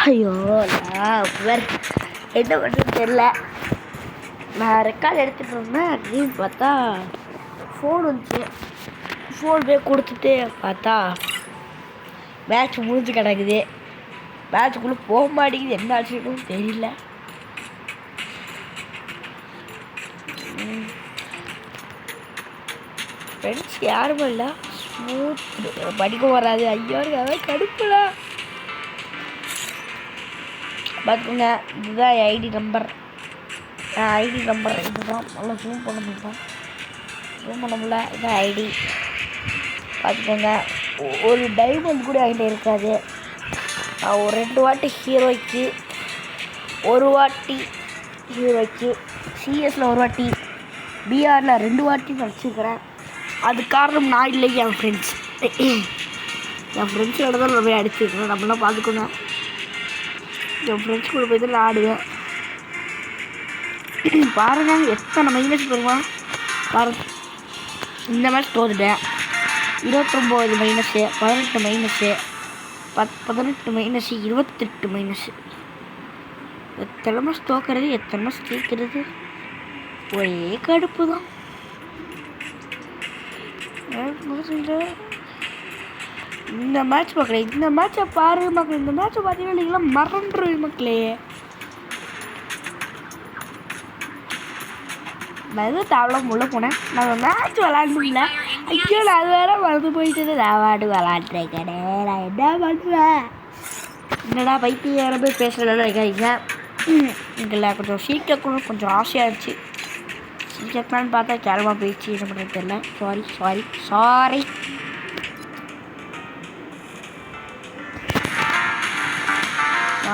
ஐயோ நான் என்ன பண்ணுறது தெரியல. நான் ரெக்கார்ட் எடுத்துகிட்டு இருந்தேன். அப்படின்னு பார்த்தா ஃபோன் வந்துச்சு. ஃபோன் போய் கொடுத்துட்டு பார்த்தா மேட்ச் முடிஞ்சு கிடக்குது. மேட்ச்சுக்குள்ளே போக மாட்டேங்குது. என்ன ஆச்சுன்னு தெரியல. ஃப்ரெண்ட்ஸ் யாருமே இல்லை. ஸ்மூத் படிக்க வராது. ஐயோ அதான் கடுப்புல பார்த்துக்கோங்க. இதுதான் ஐடி நம்பர். ஐடி நம்பர் இதுதான். நல்லா ஜூம் பண்ண முடியும். ஜூம் பண்ண முடியல. இதுதான் ஐடி பார்த்துக்கோங்க. ஒரு டைமண்ட் கூட என்கிட்ட இருக்காது. நான் ஒரு 2 வாட்டி ஹீரோய்க்கு, ஒரு வாட்டி ஹீரோய்க்கு, சிஎஸில் ஒரு வாட்டி, பிஆரில் 2 வாட்டி வச்சுருக்கிறேன். அது காரணம் நான் இல்லை, என் ஃப்ரெண்ட்ஸ். என் ஃப்ரெண்ட்ஸோட தான் நான் போய் அடிச்சுருக்கிறேன். நம்மளாம் பார்த்துக்கோங்க. என் ஃப்ரெண்ட்ஸ் கூட போய் தான் நான் ஆடுவேன். பாருங்கள் எத்தனை மைனஸ் வருவான் பாருங்கள். இந்த மேட்ச் தோத்துட்டேன். 29 மைனஸு, 18 மைனஸு, 18 மைனஸு, 28 மைனஸு. எத்தனை மேட்ச் தோக்கிறது, எத்தனை மேட்ச் ஜெயிக்கிறது, ஒரே கடுப்பு தான். இந்த மேட்ச் பார்க்குறேன். இந்த மேட்சை பாருங்க மக்களே. இந்த மேட்சை பார்த்தீங்கன்னா நீங்களாம் மறந்துடுவீங்க மக்களே. நான் எதுவும் தேவலாம் உள்ள போனேன். நான் மேட்ச் விளாண்டுல. ஐயோ நான் அது வேற மறந்து போயிட்டு நான் வாட்டு விளாண்டுறேன் கடை. நான் என்ன பண்ணுவேன்? என்னடா பைத்தியம் வேறு போய் பேசுகிறதெல்லாம் இருக்காதிங்க. இதில் கொஞ்சம் சீக்கிரம் கொஞ்சம் ஆசையாக இருந்துச்சு. சீக்கிரம்னு பார்த்தா கேரளமாக போயிடுச்சு. என்ன பண்ணுறது தெரியல. சாரி.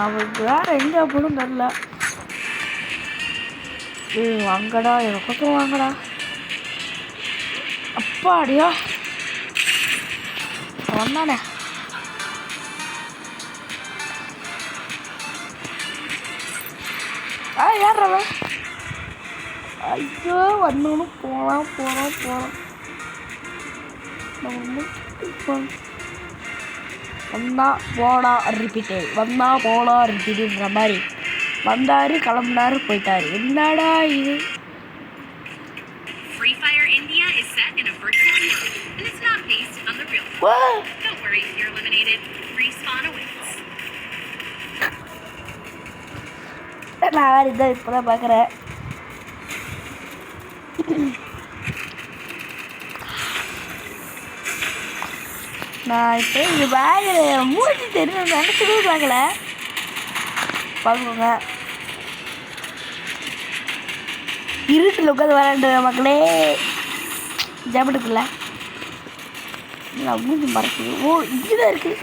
அவருக்கு வேறு எங்கே போகணும் தெரில. வாங்கடா எனக்கும் வாங்கடா. அப்பாடியா வந்தானே. யார்றவ? ஐயோ வந்தோன்னு போகலாம். வந்தா போடா ரிப்பீட்டுன்ற மாதிரி வந்தாரு, கிளம்புனாரு, போயிட்டாரு. என்னடா இது? Free Fire India is set in a virtual world and it's not based on the real world. Don't worry, you're eliminated. Respawn awaits. நான் இதை இப்போதான் பார்க்குறேன். நான் இப்போ இந்த பேகு மூச்சு தெரியும் நினச்சதே பார்க்கல. பார்க்கோங்க. இருட்டில் உட்காந்து விளாண்டு மக்களே. ஜாமெட்டுக்குள்ள மூஞ்சி மறைக்குது. ஓ இங்கேதான் இருக்குது.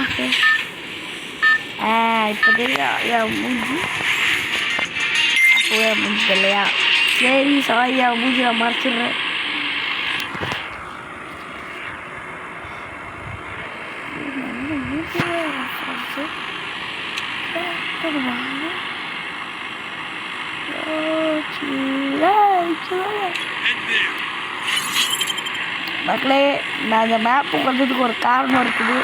ஓகே இப்போ தெரியும் மூஞ்சி. அப்போ மூஞ்சி இல்லையா? சரி சாரி, மூஞ்சி நான் மறைச்சிடுறேன். மக்களே நான் இந்த மேப்பு வந்ததுக்கு ஒரு காரணம் இருக்குது.